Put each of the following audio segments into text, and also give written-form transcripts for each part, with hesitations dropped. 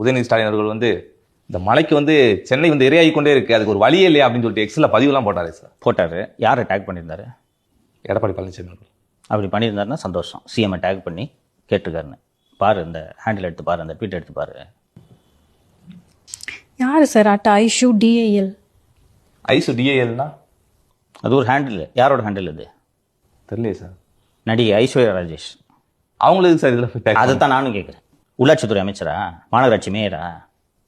உதயநிதி ஸ்டாலின் அவர்கள் வந்து இந்த மலைக்கு வந்து சென்னை வந்து இரையாகி கொண்டே இருக்கு, அதுக்கு ஒரு வழியே இல்லையா அப்படின்னு சொல்லிட்டு எக்ஸில் பதிவுலாம் போட்டாரு சார். போட்டார். யாரை டேக் பண்ணியிருந்தாரு? எடப்பாடி பழனிசாமி அவர்கள். அப்படி பண்ணியிருந்தாருன்னா சந்தோஷம். சிஎம்ஐ டேக் பண்ணி கேட்டிருக்காருன்னு பாரு, இந்த ஹேண்டில் எடுத்து பாரு, அந்த ட்வீட் எடுத்து பாரு. யார் sir at Aishu DAL? Aishu டிஏஎல்னா அது ஒரு ஹேண்டில். யாரோட ஹேண்டில் அது தெரியலையே சார். நடிகை ஐஸ்வர்யா ராஜேஷ். அவங்களுக்கு சார் இதில் அதை தான் நானும் கேட்குறேன். உள்ளாட்சித்துறை அமைச்சரா, மாநகராட்சி மேயரா,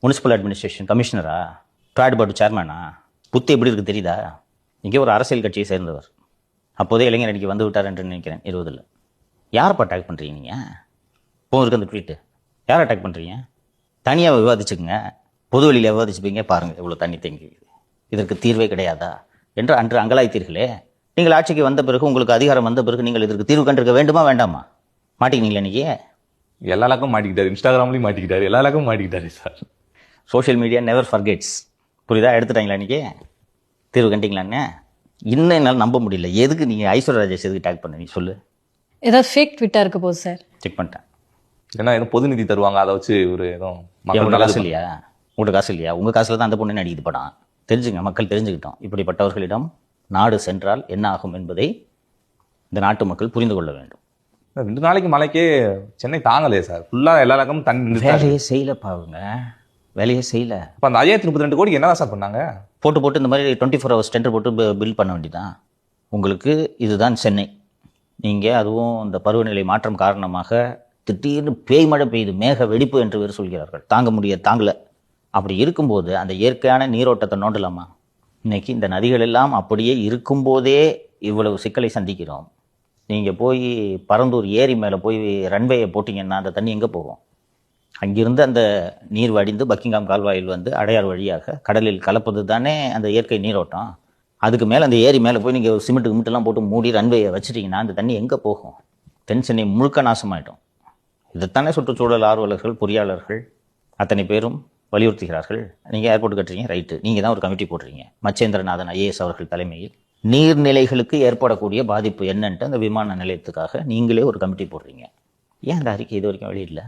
முனிசிபல் அட்மினிஸ்ட்ரேஷன் கமிஷனரா, ட்ராட் போர்டு சேர்மேனா? புத்தி எப்படி இருக்குது தெரியுதா? இங்கே ஒரு அரசியல் கட்சியை சேர்ந்தவர். அப்போதே இளைஞர் அடிக்க வந்து விட்டார் என்று நினைக்கிறேன் 20. யாரப்பா அட்டாக் பண்ணுறீங்க நீங்கள்? இப்போ இருக்கு அந்த ட்வீட்டு. யாரை அட்டாக் பண்ணுறீங்க? தனியாக விவாதிச்சுக்குங்க, பொது வழியில் விவாதிச்சுப்பீங்க. பாருங்கள் எவ்வளோ தண்ணி தேங்கி, இதற்கு தீர்வே கிடையாதா என்று அன்று அங்கலாய்த்தீர்களே. நீங்கள் ஆட்சிக்கு வந்த பிறகு, உங்களுக்கு அதிகாரம் வந்த பிறகு நீங்கள் இதற்கு தீர்வு கண்டிருக்க வேண்டுமா வேண்டாமா? மாட்டிக்கினீங்களா இன்றைக்கி? எல்லா இலக்கும் மாட்டிக்கிட்டாரு, இன்ஸ்டாகிராம்லையும் மாட்டிக்கிட்டாரு, எல்லா இலக்கும் மாட்டிக்கிட்டாரு sir. Social media never forgets. புரியுதா? எடுத்துட்டாங்களா இன்றைக்கி? தீர்வு கண்டிங்களான்னு இன்னும் என்னால் நம்ப முடியல. எதுக்கு நீங்கள் ஐஸ்வர்யா ராஜேஷ் எதுக்கு டேக் பண்ண? நீ சொல்லு. ஏதாவது ஃபேக் ட்விட்டா இருக்க போகுது சார். செக் பண்ணிட்டேன். ஏன்னா எதுவும் பொது நிதி தருவாங்க, அதை வச்சு ஒரு எதுவும் உங்களோட காசு இல்லையா? உங்களோட காசு இல்லையா? உங்கள் காசில் தான் அந்த பொண்ணு நடிக்குது படம். தெரிஞ்சுங்க, மக்கள் தெரிஞ்சுக்கிட்டோம். இப்படிப்பட்டவர்களிடம் நாடு சென்றால் என்ன ஆகும் என்பதை இந்த நாட்டு மக்கள் புரிந்து கொள்ள வேண்டும். 2 நாளைக்கு மலைக்கே சென்னை தாங்கலையே சார். ஃபுல்லாக எல்லா இலக்கமும் தண்ணி. வேலையே செய்யலப்பா அவங்க, வேலையே செய்யல. இப்போ அந்த 5032 கோடி என்னதான் சார் பண்ணாங்க? போட்டு இந்த மாதிரி 24 hours டெண்டர் போட்டு பில் பண்ண வேண்டியதான். உங்களுக்கு இதுதான் சென்னை. நீங்கள் அதுவும் இந்த பருவநிலை மாற்றம் காரணமாக திடீர்னு பேய் மழை பெய்யுது, மேக வெடிப்பு என்று வேறு சொல்கிறார்கள். தாங்கலை. அப்படி இருக்கும்போது அந்த இயற்கையான நீரோட்டத்தை நோண்டலாமா? இன்னைக்கு இந்த நதிகள் எல்லாம் அப்படியே இருக்கும்போதே இவ்வளவு சிக்கலை சந்திக்கிறோம். நீங்கள் போய் பரந்தூர் ஏரி மேலே போய் ரன்வேயை போட்டிங்கன்னா அந்த தண்ணி எங்கே போகும்? அங்கிருந்து அந்த நீர் வடிந்து பக்கிங்காம் கால்வாயில் வந்து அடையார் வழியாக கடலில் கலப்பது தானே அந்த இயற்கை நீரோட்டம். அதுக்கு மேலே அந்த ஏரி மேலே போய் நீங்கள் சிமெண்ட்டு கிமெண்ட்டெல்லாம் போட்டு மூடி ரன்வேயை வச்சுட்டிங்கன்னா அந்த தண்ணி எங்கே போகும்? தென் சென்னை முழுக்க நாசமாயிடும். இதைத்தானே சுற்றுச்சூழல் ஆர்வலர்கள், பொறியாளர்கள் அத்தனை பேரும் வலியுறுத்துகிறார்கள். நீங்கள் ஏர்போர்ட் கட்டுறீங்க, ரைட்டு, நீங்கள் தான் ஒரு கமிட்டி போடுறீங்க. மச்சேந்திரநாதன் ஐஏஎஸ் அவர்கள் தலைமையில் நீர்நிலைகளுக்கு ஏற்படக்கூடிய பாதிப்பு என்னன்ட்டு அந்த விமான நிலையத்துக்காக நீங்களே ஒரு கமிட்டி போடுறீங்க. ஏன் அந்த அறிக்கை இது வரைக்கும் வெளியிடல?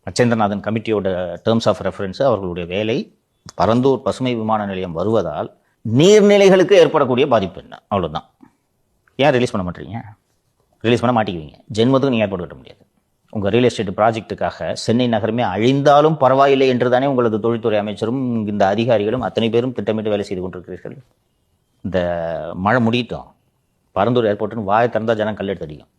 மச்சேந்திரநாதன் கமிட்டியோட டேர்ம்ஸ் ஆஃப் ரெஃபரன்ஸு, அவர்களுடைய வேலை பரந்தூர் பசுமை விமான நிலையம் வருவதால் நீர்நிலைகளுக்கு ஏற்படக்கூடிய பாதிப்பு என்ன, அவ்வளோதான். ஏன் ரிலீஸ் பண்ண மாட்டீங்க? ரிலீஸ் பண்ண மாட்டேங்குவீங்க. ஜென்மத்துக்கு நீங்கள் ஏர்போர்ட் கட்ட முடியாது. உங்கள் ரியல் எஸ்டேட் ப்ராஜெக்ட்டுக்காக சென்னை நகரமே அழிந்தாலும் பரவாயில்லை என்று தானே உங்களது தொழில்துறை அமைச்சரும் இந்த அதிகாரிகளும் அத்தனை பேரும் திட்டமிட்டு வேலை செய்து கொண்டிருக்கிறீர்கள். இந்த மழை முடியட்டும், பரந்தூர் ஏர்போர்ட்டுன்னு வாயை திறந்தால் ஜனம் கல் எடுத்து அடிக்கும்.